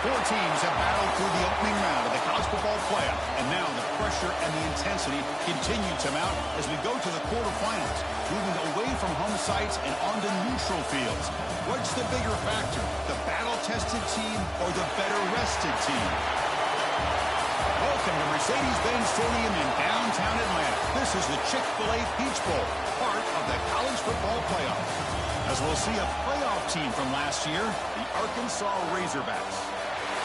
Four teams have battled through the opening round of the college football playoff, and now the pressure and the intensity continue to mount as we go to the quarterfinals, moving away from home sites and onto neutral fields. What's the bigger factor, the battle-tested team or the better-rested team? Welcome to Mercedes-Benz Stadium in downtown Atlanta. This is the Chick-fil-A Peach Bowl, part of the college football playoff. As we'll see a playoff team from last year, the Arkansas Razorbacks,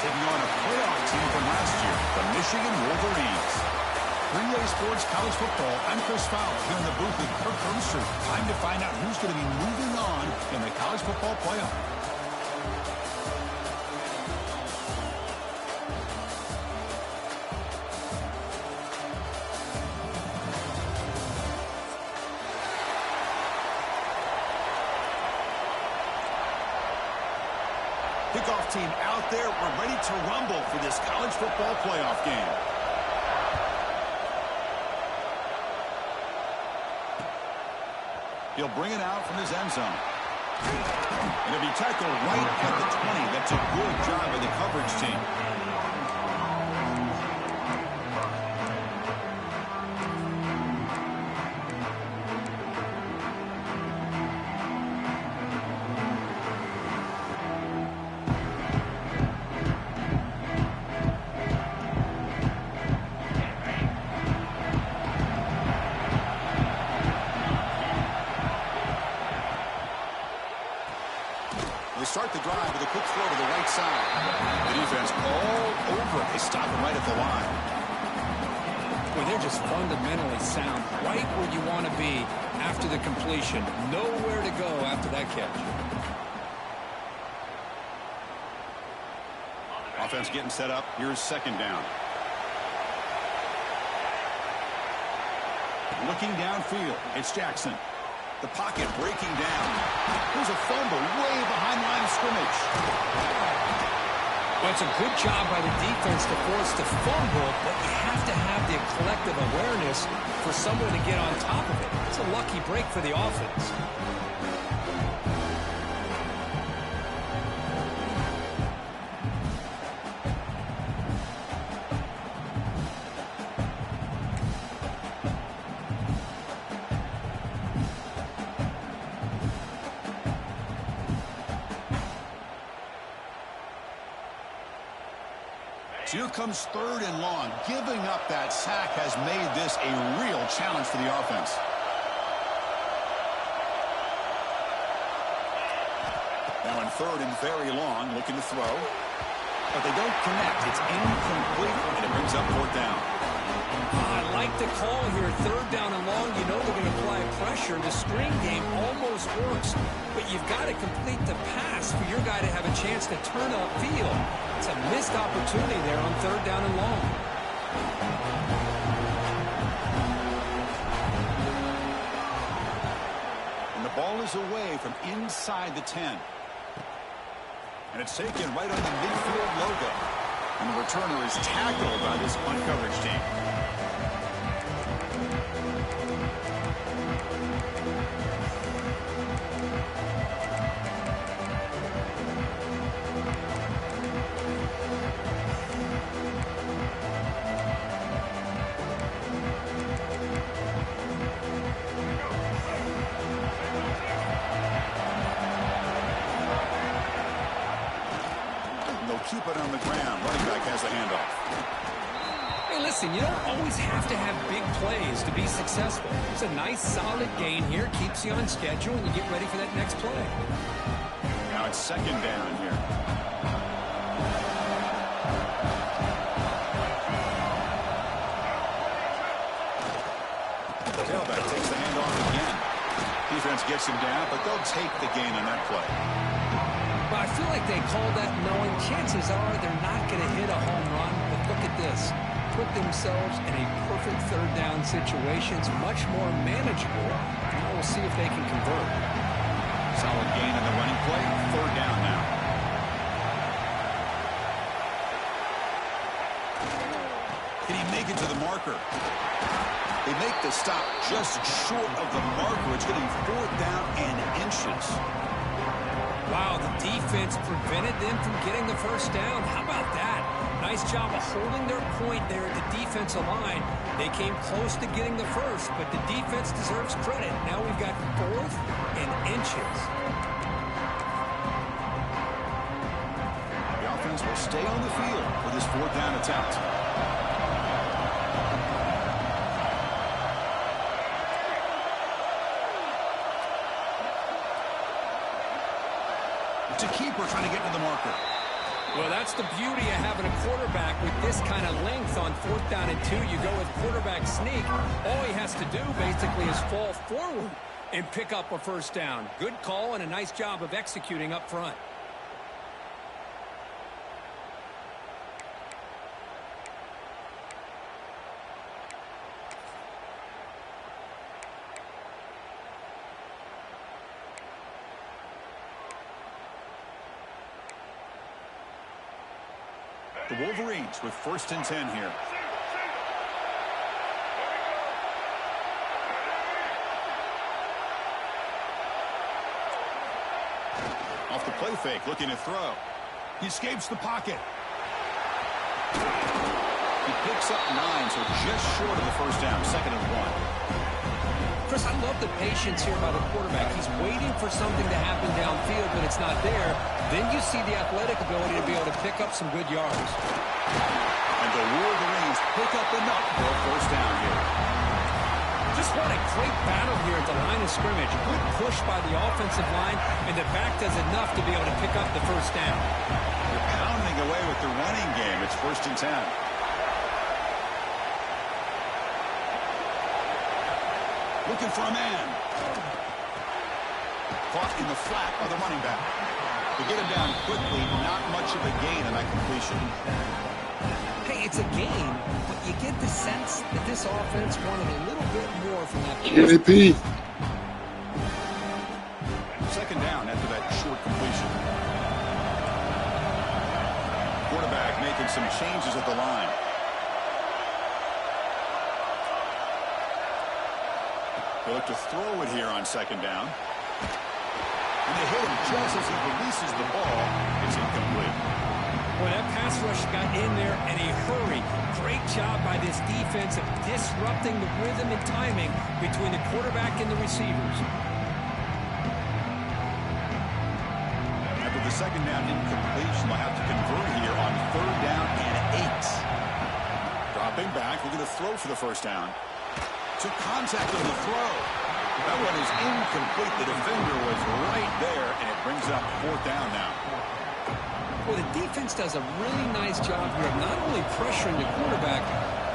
taking on a playoff team from last year, the Michigan Wolverines. 3A Sports College Football, I'm Chris Fowler here in the booth with Kirk Hermstrom. Time to find out who's going to be moving on in the college football playoff. Kickoff team out there. We're ready to rumble for this college football playoff game. He'll bring it out from his end zone. And he'll be tackled right at the 20. That's a good job by the coverage team. Start the drive with a quick throw to the right side. The defense all over it. They stop it right at the line. Well, they're just fundamentally sound, right where you want to be after the completion. Nowhere to go after that catch. Offense getting set up. Here's second down. Looking downfield. It's Jackson. The pocket breaking down. There's a fumble way behind the line of scrimmage. Well, it's a good job by the defense to force the fumble, but you have to have the collective awareness for someone to get on top of it. It's a lucky break for the offense. Here comes third and long. Giving up that sack has made this a real challenge for the offense. Now in third and very long, looking to throw. But they don't connect. It's incomplete, and it brings up fourth down. I like the call here. Third down and long. You know they're going to apply pressure. The screen game almost works, but you've got to complete the pass for your guy to have a chance to turn upfield. It's a missed opportunity there on third down and long. And the ball is away from inside the 10. And it's taken right on the midfield logo. And the returner is tackled by this punt coverage team. Keep it on the ground. Running back has the handoff. Hey, listen, you don't always have to have big plays to be successful. It's a nice, solid gain here. Keeps you on schedule, and you get ready for that next play. Now it's second down here. The tailback takes the handoff again. Defense gets him down, but they'll take the gain on that play. I feel like they called that knowing chances are they're not going to hit a home run. But look at this. Put themselves in a perfect third down situation. It's much more manageable. Now we'll see if they can convert. Solid gain on the running play. Third down now. Can he make it to the marker? They make the stop just short of the marker. It's getting fourth down and inches. Wow, the defense prevented them from getting the first down. How about that? Nice job of holding their point there at the defensive line. They came close to getting the first, but the defense deserves credit. Now we've got 4th and inches. The offense will stay on the field for this 4th down attempt. It's a keeper trying to get to the marker. Well, that's the beauty of having a quarterback with this kind of length on 4th down and 2. You go with quarterback sneak. All he has to do basically is fall forward and pick up a first down. Good call and a nice job of executing up front. The Wolverines with 1st and 10 here. Off the play fake, looking to throw. He escapes the pocket. He picks up 9, so just short of the first down, 2nd and 1. Chris, I love the patience here by the quarterback. He's waiting for something to happen downfield, but it's not there. Then you see the athletic ability to be able to pick up some good yards. And the Wolverines pick up enough for a first down here. Just what a great battle here at the line of scrimmage. Good push by the offensive line, and the back does enough to be able to pick up the first down. They're pounding away with the running game. It's 1st and 10. Looking for a man. Caught in the flat by the running back. To get him down quickly, not much of a gain on that completion. Hey, it's a gain, but you get the sense that this offense wanted a little bit more from that. CFP. 2nd down after that short completion. Quarterback making some changes at the line. They look to throw it here on 2nd down. And they hit him just as he releases the ball. It's incomplete. Well, that pass rush got in there in a hurry. Great job by this defense of disrupting the rhythm and timing between the quarterback and the receivers. After the 2nd down incompletion, they'll have to convert here on 3rd down and 8. Dropping back, we're going to throw for the first down. Took contact on the throw. That one is incomplete. The defender was right there, and it brings up 4th down now. Well, the defense does a really nice job here of not only pressuring the quarterback,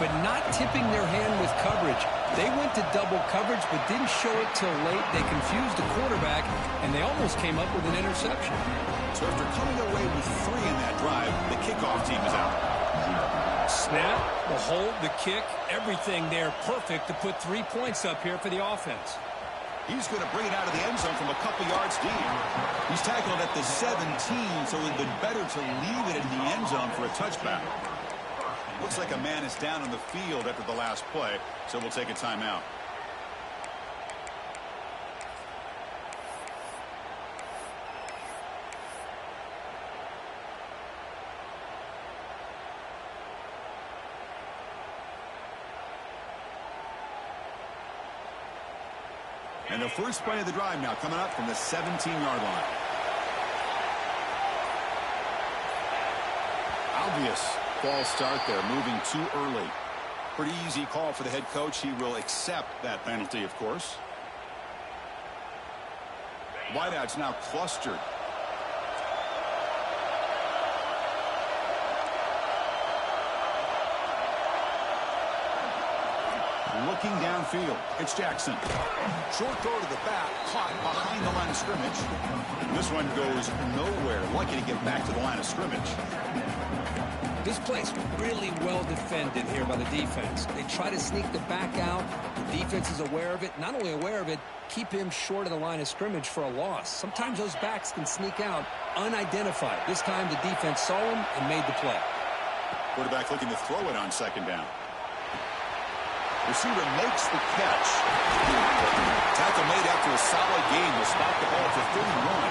but not tipping their hand with coverage. They went to double coverage, but didn't show it till late. They confused the quarterback, and they almost came up with an interception. So after coming away with 3 in that drive, the kickoff team is out. Snap, the hold, the kick, everything there perfect to put 3 points up here for the offense. He's going to bring it out of the end zone from a couple yards deep. He's tackled at the 17, so it would have been better to leave it in the end zone for a touchback. Looks like a man is down on the field after the last play, so we'll take a timeout. And the first play of the drive now coming up from the 17-yard line. Obvious false start there, moving too early. Pretty easy call for the head coach. He will accept that penalty, of course. Wideouts now clustered. Looking downfield, it's Jackson. Short throw to the back, caught behind the line of scrimmage. This one goes nowhere. Lucky to get back to the line of scrimmage. This play's really well defended here by the defense. They try to sneak the back out. The defense is aware of it. Not only aware of it, keep him short of the line of scrimmage for a loss. Sometimes those backs can sneak out unidentified. This time the defense saw him and made the play. Quarterback looking to throw it on 2nd down. Receiver makes the catch. Tackle made after a solid gain will stop the ball for 31.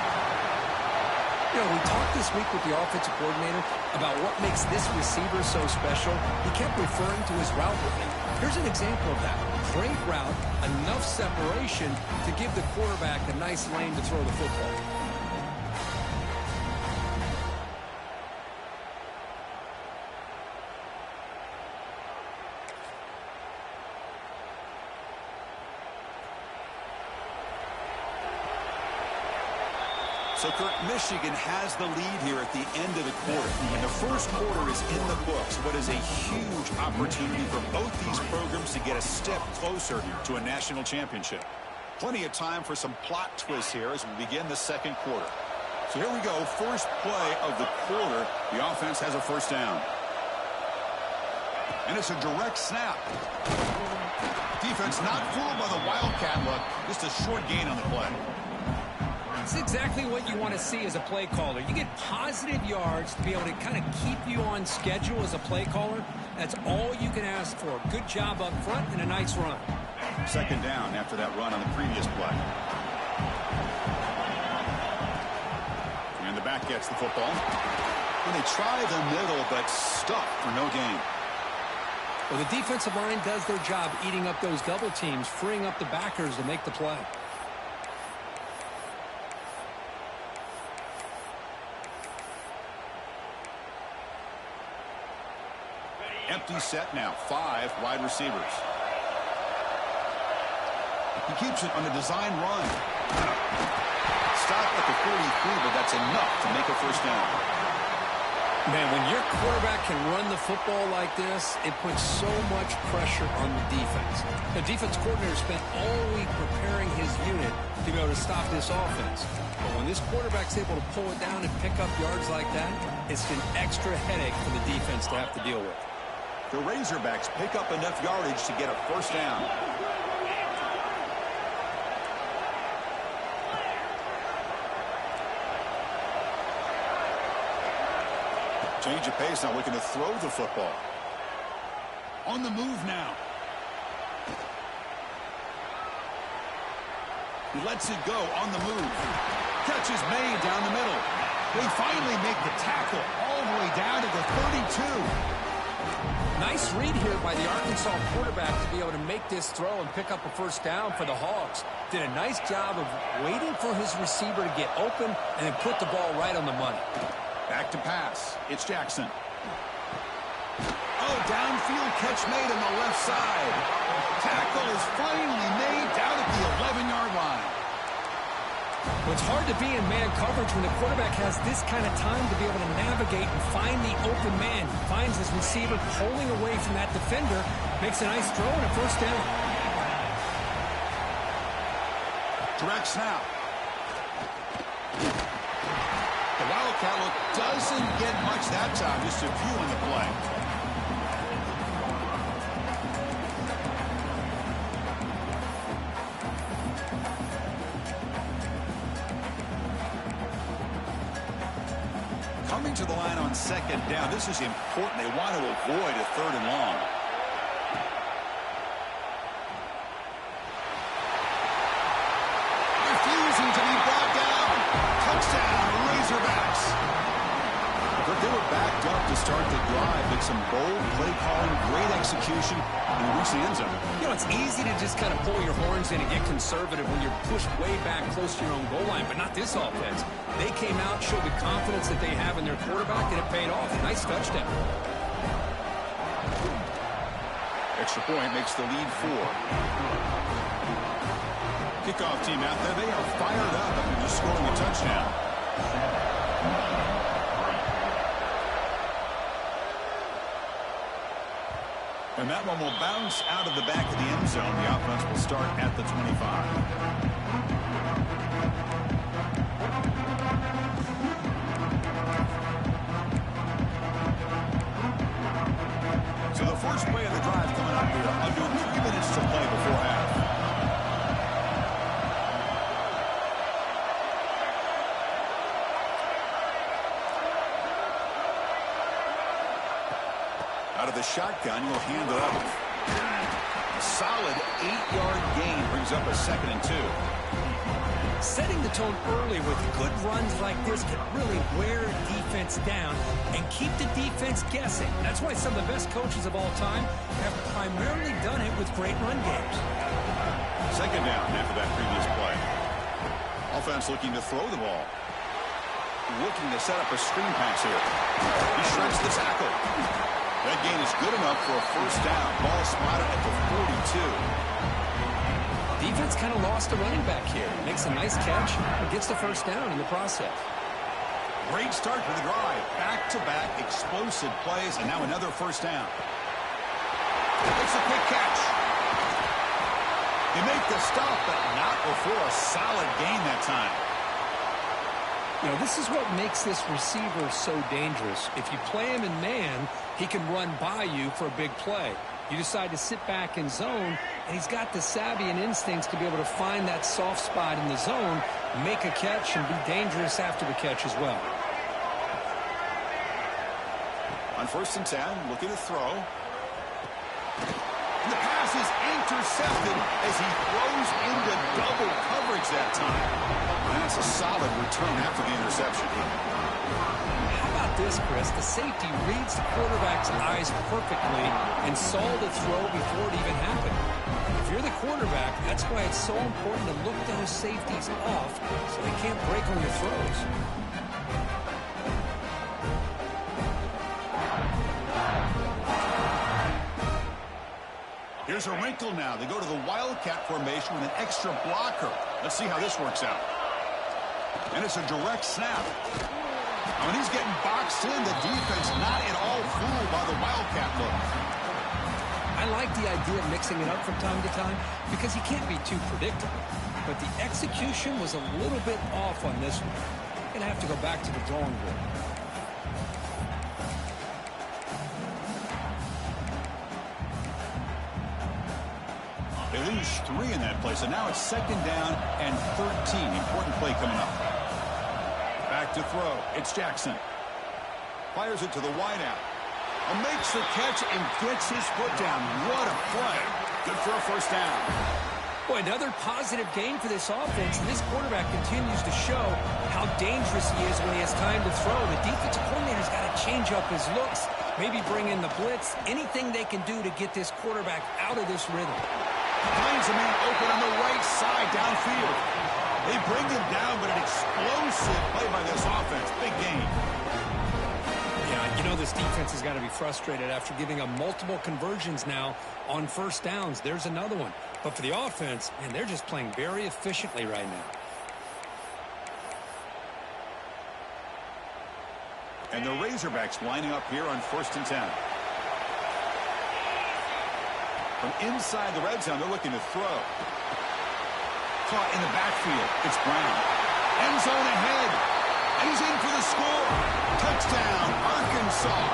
this week with the offensive coordinator about what makes this receiver so special, he kept referring to his route running. Here's an example of that. Great route, enough separation to give the quarterback a nice lane to throw the football. So, Kirk, Michigan has the lead here at the end of the quarter. And the first quarter is in the books. What is a huge opportunity for both these programs to get a step closer to a national championship. Plenty of time for some plot twists here as we begin the second quarter. So here we go. First play of the quarter. The offense has a first down. And it's a direct snap. Defense not fooled by the Wildcat look. Just a short gain on the play. It's exactly what you want to see as a play caller. You get positive yards to be able to kind of keep you on schedule as a play caller. That's all you can ask for. Good job up front and a nice run. Second down after that run on the previous play. And the back gets the football. And they try the middle, but stuffed for no gain. Well, the defensive line does their job eating up those double teams, freeing up the backers to make the play. Empty set now. 5 wide receivers. He keeps it on a design run. Stop at the 43, but that's enough to make a first down. Man, when your quarterback can run the football like this, it puts so much pressure on the defense. The defense coordinator spent all week preparing his unit to be able to stop this offense. But when this quarterback's able to pull it down and pick up yards like that, it's an extra headache for the defense to have to deal with. The Razorbacks pick up enough yardage to get a first down. Change of pace, now looking to throw the football. On the move now. He lets it go on the move. Catch is made down the middle. They finally make the tackle all the way down to the 32. Nice read here by the Arkansas quarterback to be able to make this throw and pick up a first down for the Hogs. Did a nice job of waiting for his receiver to get open and then put the ball right on the money. Back to pass. It's Jackson. Oh, downfield catch made on the left side. Tackle is finally made down at the 11-yard line. Well, it's hard to be in man coverage when the quarterback has this kind of time to be able to navigate and find the open man. He finds his receiver pulling away from that defender, makes a nice throw and a first down. Direct snap. The Wildcat look doesn't get much that time, just a few on the play. Coming to the line on second down. This is important. They want to avoid a third and long. Refusing to be brought down. Touchdown, Razorbacks. But they were backed up to start the drive, but some bold play calling, great execution, and reach the end zone. You know, it's easy to just kind of pull your horns in and get conservative when you're pushed way back close to your own goal line, but not this offense. They came out, showed the confidence that they have in their quarterback, and it paid off. A nice touchdown. Extra point makes the lead 4. Kickoff team out there. They are fired up after just scoring a touchdown. And that one will bounce out of the back of the end zone. The offense will start at the 25. So the first play of the drive coming up here. Under 3 minutes to play before half. Out of the shotgun, he'll hand it up. A solid 8-yard gain brings up a 2nd and 2. Setting the tone early with good runs like this can really wear defense down and keep the defense guessing. That's why some of the best coaches of all time have primarily done it with great run games. 2nd down after that previous play. Offense looking to throw the ball. Looking to set up a screen pass here. He shreds the tackle. That gain is good enough for a 1st down. Ball spotted at the 42. Defense kind of lost a running back here. Makes a nice catch and gets the 1st down in the process. Great start to the drive. Back-to-back explosive plays, and now another 1st down. It's a quick catch. They make the stop, but not before a solid gain that time. You know, this is what makes this receiver so dangerous. If you play him in man, he can run by you for a big play. You decide to sit back in zone, and he's got the savvy and instincts to be able to find that soft spot in the zone, make a catch, and be dangerous after the catch as well. On 1st and 10, looking to throw. And the pass is intercepted as he throws into double coverage that time. And that's a solid return after the interception. How about this, Chris? The safety reads the quarterback's eyes perfectly and saw the throw before it even happened. If you're the quarterback, that's why it's so important to look those safeties off so they can't break on the throws. Here's a wrinkle now. They go to the Wildcat formation with an extra blocker. Let's see how this works out. And it's a direct snap. When he's getting boxed in, the defense not at all fooled by the Wildcat look. I like the idea of mixing it up from time to time because you can't be too predictable. But the execution was a little bit off on this one. Going to have to go back to the drawing board. They lose 3 in that play, so now it's 2nd down and 13. Important play coming up. Back to throw. It's Jackson. Fires it to the wideout. Makes the catch and gets his foot down. What a play. Good for a 1st down. Boy, another positive gain for this offense. This quarterback continues to show how dangerous he is when he has time to throw. The defensive coordinator's got to change up his looks, maybe bring in the blitz, anything they can do to get this quarterback out of this rhythm. Finds a man open on the right side downfield. They bring him down, but an explosive play by this offense. Big game. Yeah, you know this defense has got to be frustrated after giving up multiple conversions now on 1st downs. There's another one. But for the offense, man, they're just playing very efficiently right now. And the Razorbacks lining up here on 1st and 10. From inside the red zone, they're looking to throw. Caught in the backfield. It's Brown. End zone ahead. And he's in for the score. Touchdown, Arkansas.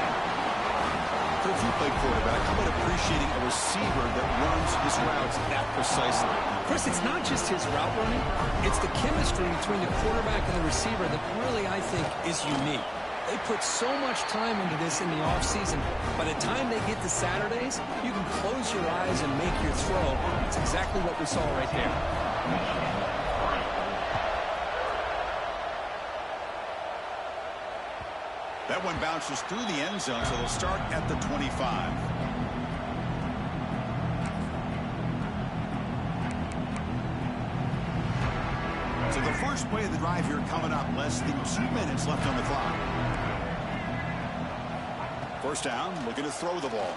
If you play quarterback, how about appreciating a receiver that runs his routes that precisely? Chris, it's not just his route running. It's the chemistry between the quarterback and the receiver that really, I think, is unique. They put so much time into this in the offseason. By the time they get to Saturdays, you can close your eyes and make your throw. That's exactly what we saw right there. That one bounces through the end zone, so they'll start at the 25. So the first play of the drive here coming up. Less than 2 minutes left on the clock. 1st down, looking to throw the ball.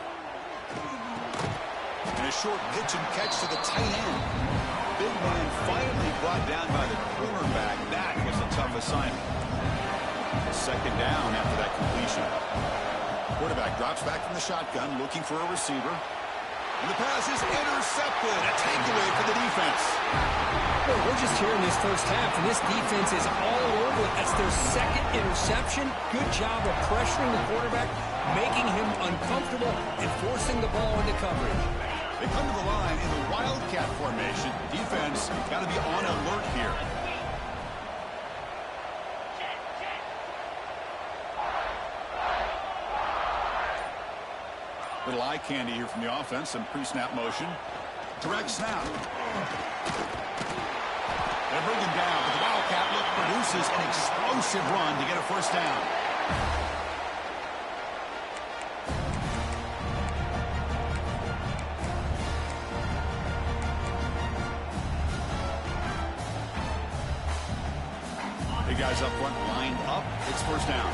And a short pitch and catch to the tight end. Big man finally brought down by the cornerback. That was a tough assignment. 2nd down after that completion. Quarterback drops back from the shotgun, looking for a receiver. And the pass is intercepted. A takeaway for the defense. Well, we're just here in this 1st half, and this defense is all over it. That's their 2nd interception. Good job of pressuring the quarterback, making him uncomfortable, and forcing the ball into coverage. They come to the line in the Wildcat formation. Defense got to be on alert here. Little eye candy here from the offense. Some pre-snap motion. Direct snap. They're bringing down, but the Wildcat look produces an explosive run to get a first down. Big guys up front lined up. It's first down.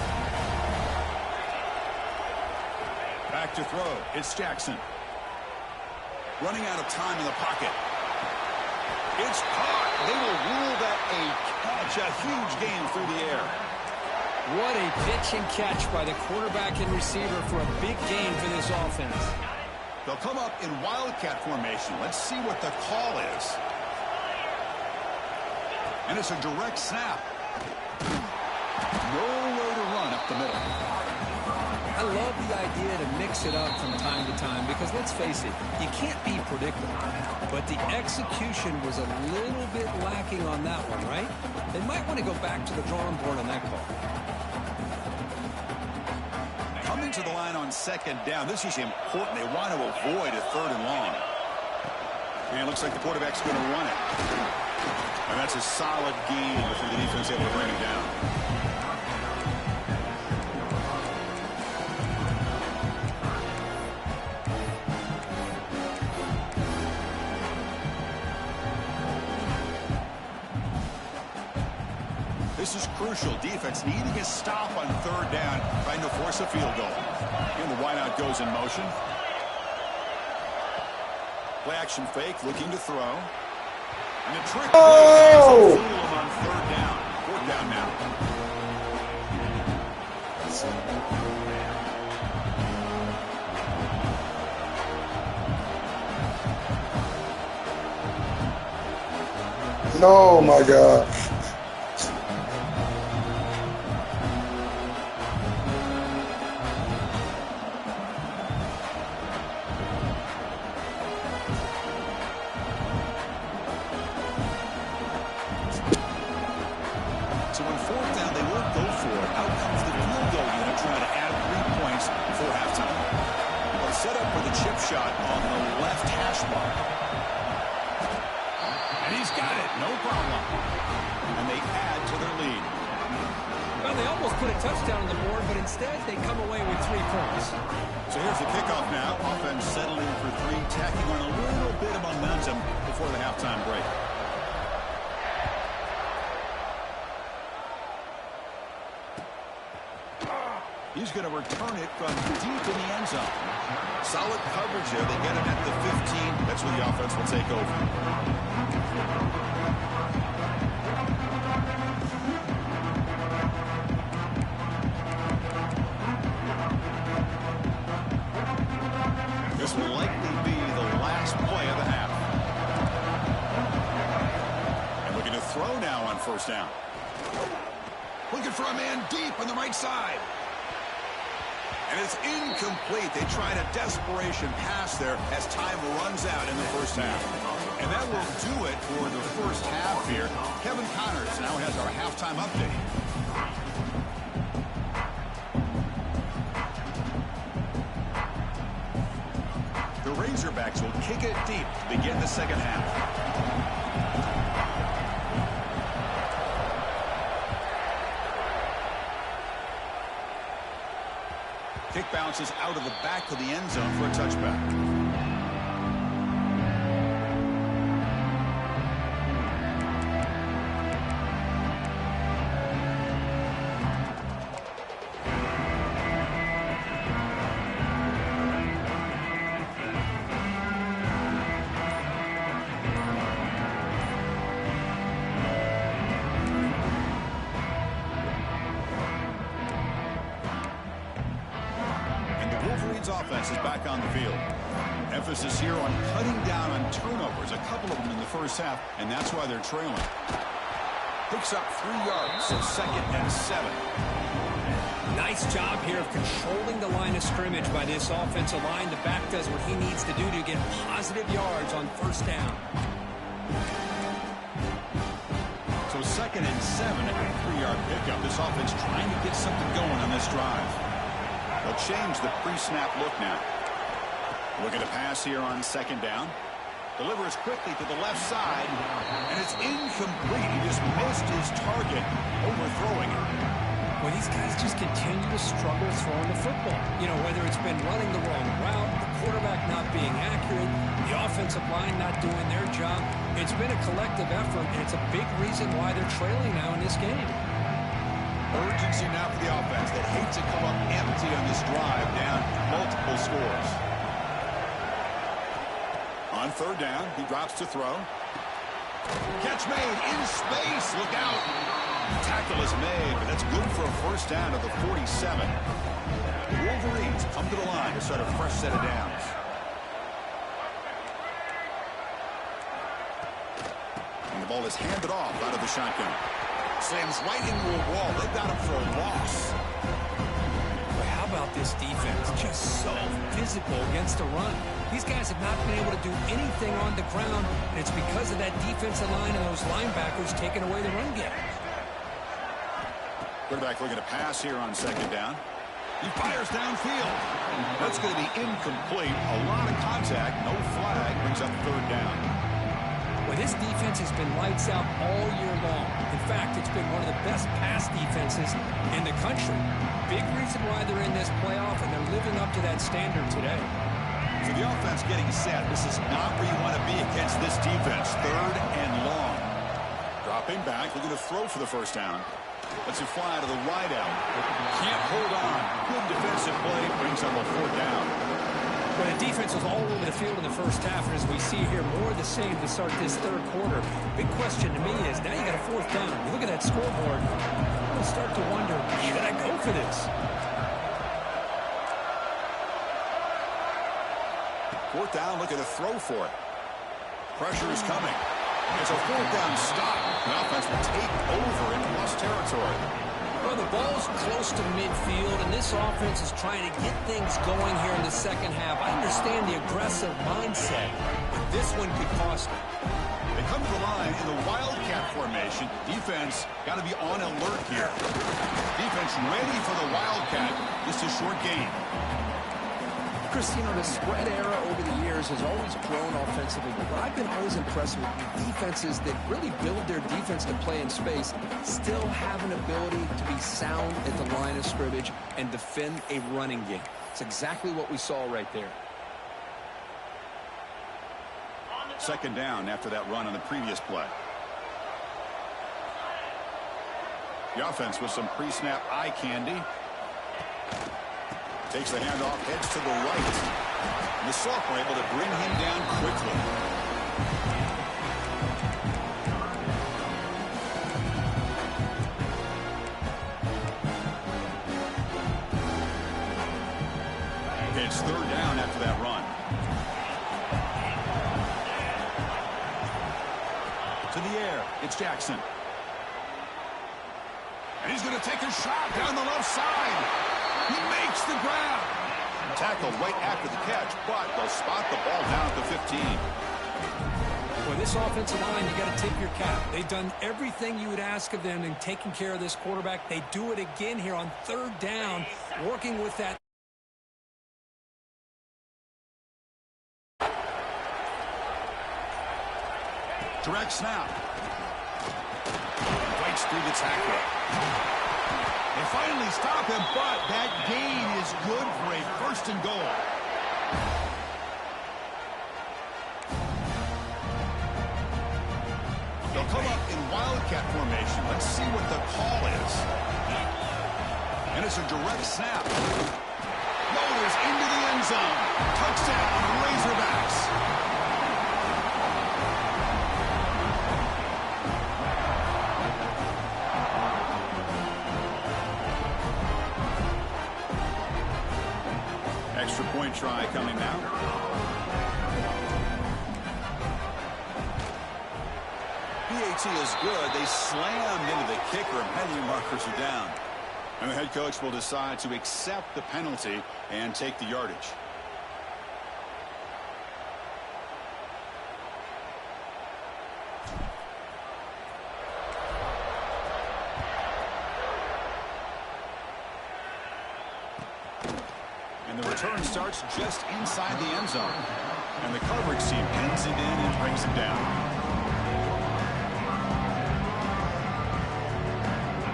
Back to throw. It's Jackson. Running out of time in the pocket. It's caught. They will rule that a catch. A huge gain through the air. What a pitch and catch by the quarterback and receiver for a big gain for this offense. They'll come up in Wildcat formation. Let's see what the call is. And it's a direct snap. Nowhere to run up the middle. I love the idea to mix it up from time to time because, let's face it, you can't be predictable. But the execution was a little bit lacking on that one, right? They might want to go back to the drawing board on that call. Coming to the line on second down. This is important. They want to avoid a third and long. And it looks like the quarterback's going to run it. And that's a solid gain before the defense able to bring it down. This is crucial. Defense needing a stop on third down, trying to force a field goal. And the wideout goes in motion. Play action fake, looking to throw. And the trick Oh! on third down. Fourth down now. No, my God. So on fourth down, they won't go for it. Out comes the field goal unit trying to add 3 points before halftime. They'll set up with a chip shot on the left hash mark. And he's got it. No problem. And they add to their lead. Well, they almost put a touchdown on the board, but instead they come away with 3 points. So here's the kickoff now. Offense settling for 3, tacking on a little bit of momentum before the halftime break. He's going to return it from deep in the end zone. Solid coverage there. They get him at the 15. That's where the offense will take over. This will likely be the last play of the half. And looking to throw now on first down. Looking for a man deep on the right side. And it's incomplete. They tried a desperation pass there as time runs out in the first half. And that will do it for the first half here. Kevin Connors now has our halftime update. The Razorbacks will kick it deep to begin the second half. Kick bounces out of the back of the end zone for a touchback. Offense is back on the field. Emphasis here on cutting down on turnovers, a couple of them in the first half, and that's why they're trailing. Picks up 3 yards, so 2nd and 7. Nice job here of controlling the line of scrimmage by this offensive line. The back does what he needs to do to get positive yards on first down. So 2nd and 7 at a 3-yard pickup. This offense trying to get something going on this drive. They'll change the pre-snap look now. Looking to pass here on second down. Delivers quickly to the left side, and it's incomplete. He just missed his target, overthrowing it. Well, these guys just continue to struggle throwing the football. You know, whether it's been running the wrong route, the quarterback not being accurate, the offensive line not doing their job. It's been a collective effort, and it's a big reason why they're trailing now in this game. Urgency now for the offense that hates to come up empty on this drive, down multiple scores. On third down, he drops to throw. Catch made in space. Look out. Tackle is made, but that's good for a first down at the 47. The Wolverines come to the line to start a fresh set of downs. And the ball is handed off out of the shotgun. Slams right into a wall. They've got him for a loss. But how about this defense? Just so physical against the run. These guys have not been able to do anything on the ground, and it's because of that defensive line and those linebackers taking away the run game. Quarterback looking to pass here on second down. He fires downfield. That's going to be incomplete. A lot of contact. No flag. Brings up third down. Well, this defense has been lights out all year long. In fact, it's been one of the best pass defenses in the country. Big reason why they're in this playoff, and they're living up to that standard today. For the offense getting set, this is not where you want to be against this defense. Third and long. Dropping back, looking to throw for the first down. Lets it fly to the wide out. Can't hold on. Good defensive play. Brings up a fourth down. Well, the defense was all over the field in the first half, and as we see here, more of the same to start this third quarter. Big question to me is, now you got a fourth down. You look at that scoreboard, you'll start to wonder, should I go for this? Fourth down, looking to throw for it. Pressure is coming. It's a fourth down stop. The offense will take over in plus territory. Well, the ball's close to midfield, and this offense is trying to get things going here in the second half. I understand the aggressive mindset, but this one could cost them. They come to the line in the Wildcat formation. Defense got to be on alert here. Defense ready for the Wildcat. Just a short game. Chris, you know, the spread era over the years has always grown offensively, but what I've been always impressed with the defenses that really build their defense to play in space still have an ability to be sound at the line of scrimmage and defend a running game. It's exactly what we saw right there. Second down after that run on the previous play. The offense with some pre-snap eye candy. Takes the handoff, heads to the right. And the sophomore able to bring him down quickly. It's third down after that run. To the air, it's Jackson. And he's going to take a shot down the left side. He makes the grab. Tackled right after the catch, but they'll spot the ball down at the 15. Well, this offensive line, you got to tip your cap. They've done everything you would ask of them in taking care of this quarterback. They do it again here on third down, working with that. Direct snap. Fights through the tackle. They finally stop him, but that gain is good for a first and goal. They'll come up in Wildcat formation. Let's see what the call is. And it's a direct snap. Motors into the end zone. Touchdown, Razorbacks. Extra point try coming now. PAT is good. They slammed into the kicker, and penalty markers are down. And the head coach will decide to accept the penalty and take the yardage. And the return starts just inside the end zone. And the coverage team pins it in and brings him down.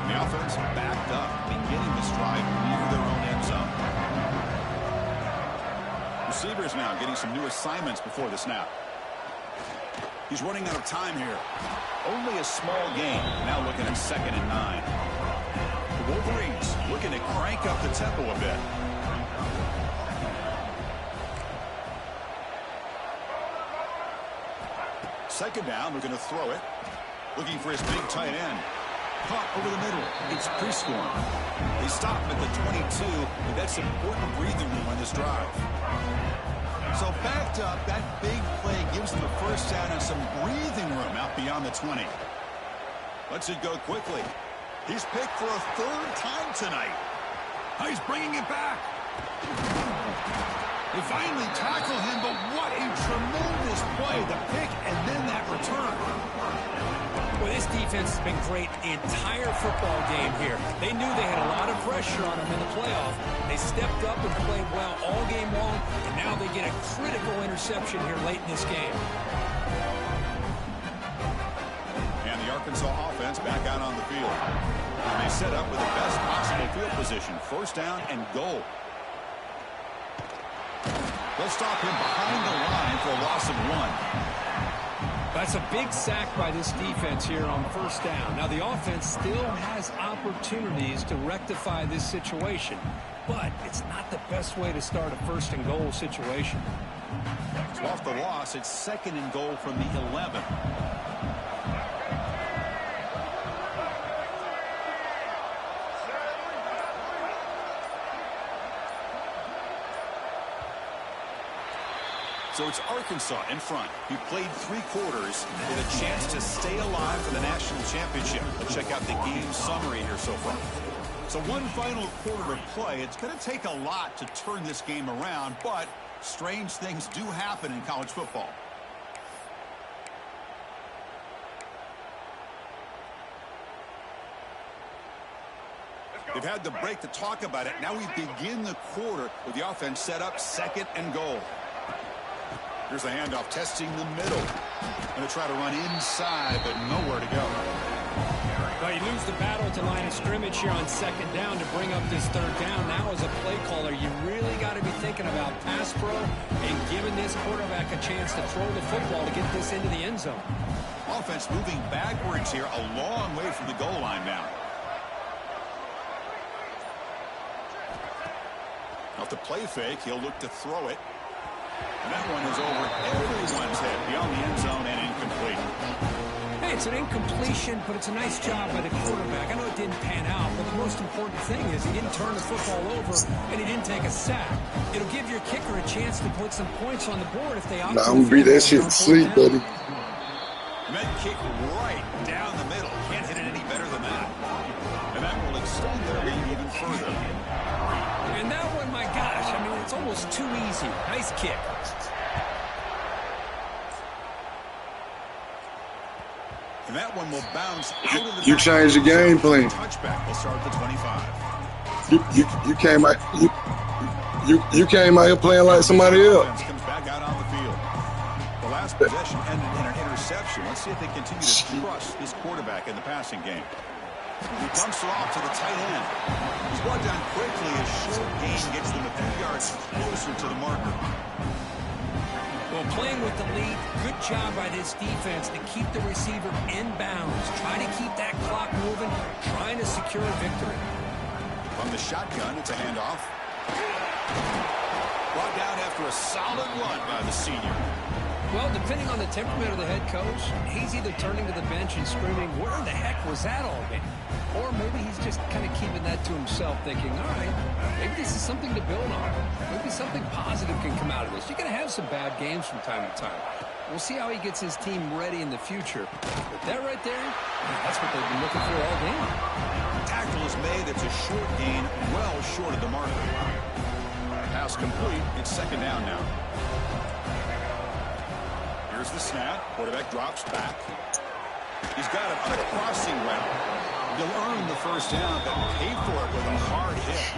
The offense backed up, beginning this drive near their own end zone. Receivers now getting some new assignments before the snap. He's running out of time here. Only a small gain. Now looking at 2nd and 9. The Wolverines looking to crank up the tempo a bit. Second down, looking to throw it. Looking for his big tight end. Caught over the middle. It's Prescorn. They stop him at the 22, and that's important breathing room on this drive. So backed up, that big play gives them a first down and some breathing room out beyond the 20. Lets it go quickly. He's picked for a 3rd time tonight. He's bringing it back. They finally tackle him, but what a tremendous play. The pick and then that return. Well, this defense has been great the entire football game here. They knew they had a lot of pressure on them in the playoff. They stepped up and played well all game long, and now they get a critical interception here late in this game. And the Arkansas offense back out on the field. And they set up with the best possible field position. 1st down and goal. They'll stop him behind the line for a loss of 1. That's a big sack by this defense here on 1st down. Now, the offense still has opportunities to rectify this situation, but it's not the best way to start a 1st and goal situation. So off the loss, it's 2nd and goal from the 11. So it's Arkansas in front, who played 3 quarters with a chance to stay alive for the national championship. Let's check out the game summary here so far. So one final quarter of play. It's going to take a lot to turn this game around, but strange things do happen in college football. They've had the break to talk about it. Now we begin the quarter with the offense set up 2nd and goal. Here's the handoff, testing the middle. Going to try to run inside, but nowhere to go. Well, you lose the battle at the line of scrimmage here on 2nd down to bring up this 3rd down. Now, as a play caller, you really got to be thinking about pass pro and giving this quarterback a chance to throw the football to get this into the end zone. Offense moving backwards here, a long way from the goal line now. Off the play fake, he'll look to throw it. And that one is over everyone's head beyond the end zone and incomplete. Hey, it's an incompletion, but it's a nice job by the quarterback. I know it didn't pan out, but the most important thing is he didn't turn the football over and he didn't take a sack. It'll give your kicker a chance to put some points on the board if they opt to. I'm gonna beat that shit to sleep, buddy. Med kick right down the middle. Can't hit it any better than that. And that will extend their lead even further. And that one, my gosh, I mean, it's almost too easy. Nice kick. And that one will bounce out of the You changed the game plan. Touchback will start at the 25. You came out you came out here playing like somebody else. Comes back out on the field. The last possession ended in an interception. Let's see if they continue to trust this quarterback in the passing game. He dumps it off to the tight end. He's brought down quickly. A short gain gets them a few yards closer to the marker. Well, playing with the lead, good job by this defense to keep the receiver in bounds. Try to keep that clock moving, trying to secure a victory. From the shotgun, it's a handoff. Brought down after a solid run by the senior. Well, depending on the temperament of the head coach, he's either turning to the bench and screaming, where the heck was that all been? Or maybe he's just kind of keeping that to himself, thinking, all right, maybe this is something to build on. Maybe something positive can come out of this. You're going to have some bad games from time to time. We'll see how he gets his team ready in the future. But that right there, that's what they've been looking for all game. Tackle is made. It's a short gain, well short of the marker. Pass complete. It's second down now. Here's the snap. Quarterback drops back. He's got it on a crossing route. He'll earn the first down, but pay for it with a hard hit.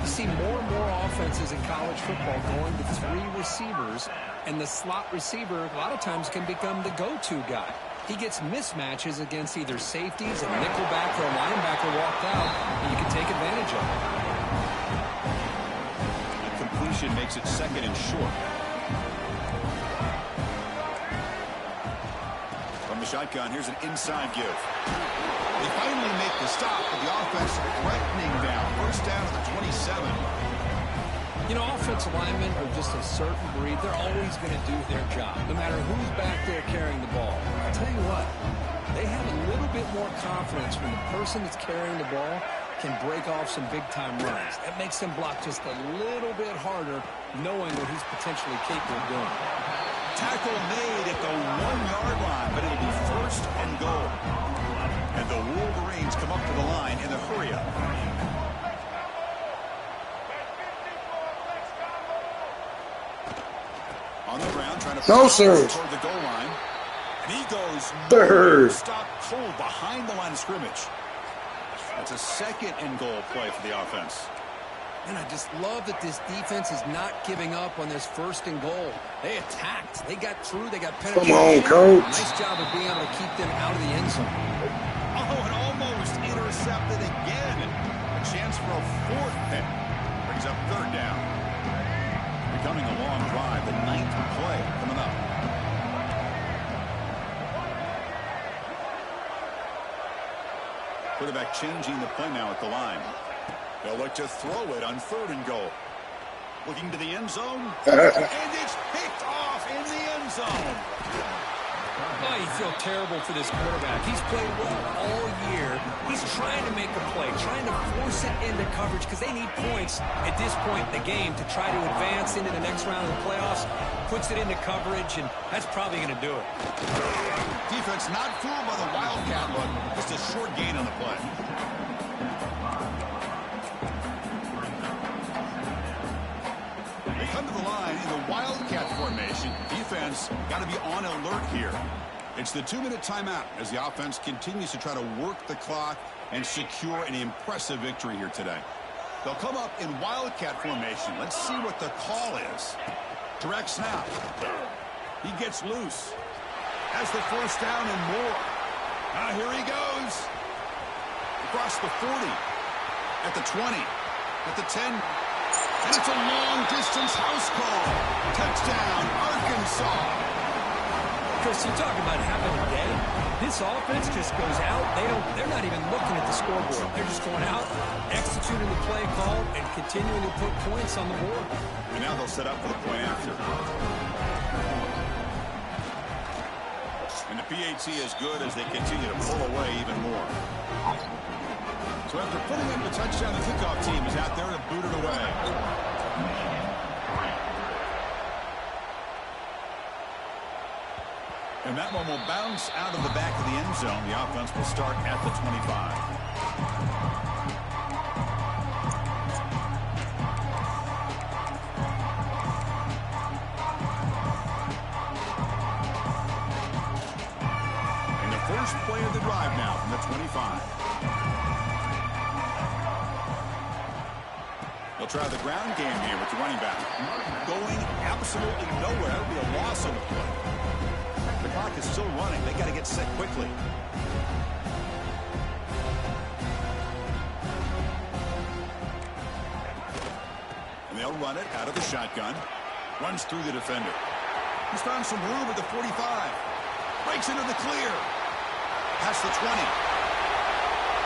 You see more and more offenses in college football going to 3 receivers, and the slot receiver a lot of times can become the go-to guy. He gets mismatches against either safeties, a nickelback, or a linebacker walked out, and you can take advantage of it. The completion makes it 2nd and short. From the shotgun, here's an inside give. They finally make the stop, but the offense threatening down. 1st down at the 27. You know, offensive linemen are just a certain breed. They're always going to do their job, no matter who's back there carrying the ball. I'll tell you what, they have a little bit more confidence when the person that's carrying the ball can break off some big-time runs. That makes them block just a little bit harder, knowing what he's potentially capable of doing. Tackle made at the 1-yard line, but it'll be 1st and goal. And the Wolverines come up to the line in the hurry-up. On the ground, trying to No, sir. toward the goal line. And he goes stop cold behind the line of scrimmage. That's a 2nd and goal play for the offense. And I just love that this defense is not giving up on this 1st and goal. They attacked. They got through. They got penetration. Come on, coach. Nice job of being able to keep them out of the end zone. Oh, and almost intercepted again. A chance for a 4th pick. Brings up 3rd down. Becoming a long drive. The 9th play coming up. Quarterback changing the play now at the line. They'll look to throw it on 3rd and goal. Looking to the end zone. And it's picked off in the end zone. Oh, you feel terrible for this quarterback. He's played well all year. He's trying to make a play, trying to force it into coverage because they need points at this point in the game to try to advance into the next round of the playoffs. Puts it into coverage, and that's probably going to do it. Defense not fooled by the Wildcat look. Just a short gain on the play. They come to the line in the Wildcat formation. Defense got to be on alert here. It's the 2-minute timeout as the offense continues to try to work the clock and secure an impressive victory here today. They'll come up in Wildcat formation. Let's see what the call is. Direct snap. He gets loose. Has the 1st down and more. Here he goes. Across the 40. At the 20. At the 10. And it's a long-distance house call. Touchdown, Arkansas. Chris, you talk about having a day. This offense just goes out. They're not even looking at the scoreboard. They're just going out, executing the play call, and continuing to put points on the board. And now they'll set up for the point after. And the PAT is good as they continue to pull away even more. So after putting up the touchdown, the kickoff team is out there to boot it away. And that one will bounce out of the back of the end zone. The offense will start at the 25. And the first play of the drive now from the 25. They'll try the ground game here with the running back. Going absolutely nowhere. That'll be a loss on the play. The clock is still running. They got to get set quickly. And they'll run it out of the shotgun. Runs through the defender. He's found some room at the 45. Breaks into the clear. Past the 20.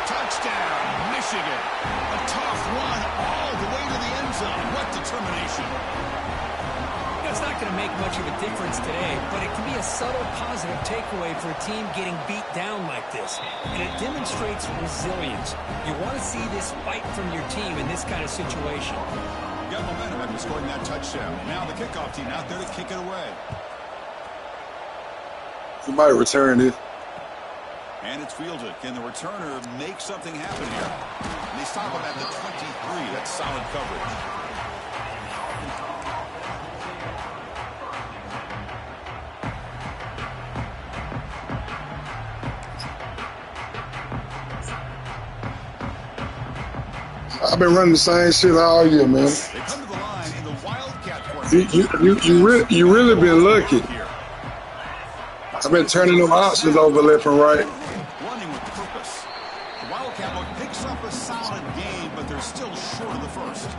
Touchdown, Michigan. A tough run all the way to the end zone. What determination. It's not going to make much of a difference today, but it can be a subtle positive takeaway for a team getting beat down like this. And it demonstrates resilience. You want to see this fight from your team in this kind of situation. You got momentum after scoring that touchdown. Now the kickoff team out there to kick it away. You might return it. And it's fielded. Can the returner make something happen here? And they stop him at the 23. That's solid coverage. I've been running the same shit all year, man. They come to the line in the Wildcat formation. You really been lucky. I've been turning them options over left and right. Running with purpose. The Wildcat look picks up a solid game, but they're still short of the first.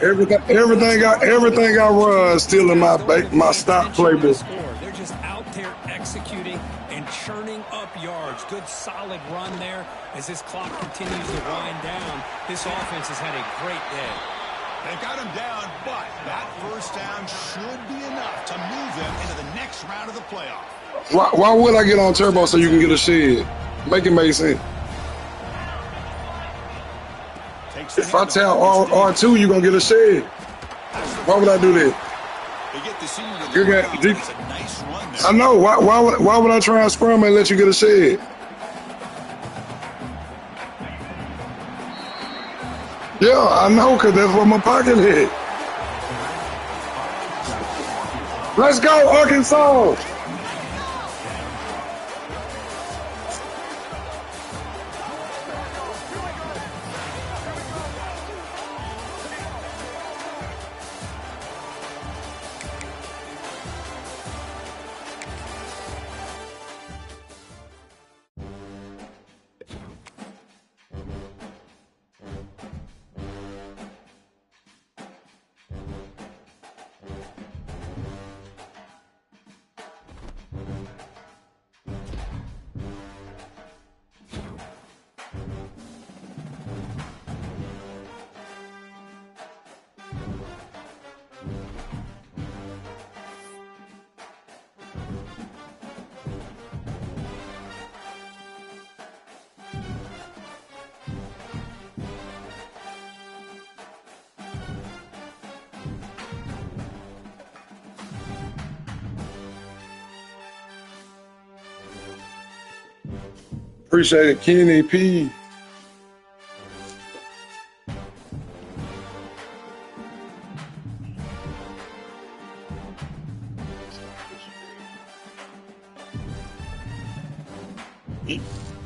Everything I run still in my stock playbook. They're just out there executing and churning up yards. Good solid run there as this clock continues to wind down. This offense has had a great day. They've got him down, but that first down should be enough to move them into the next round of the playoff. Why would I get on turbo so you can get a shed? Make it make sense. If I tell R2 you're going to get a shed, why would I do that? I know. Why would I try and scrum and let you get a shed? Yeah, I know, because that's what my pocket is. Let's go, Arkansas! Appreciate it, Kenny P.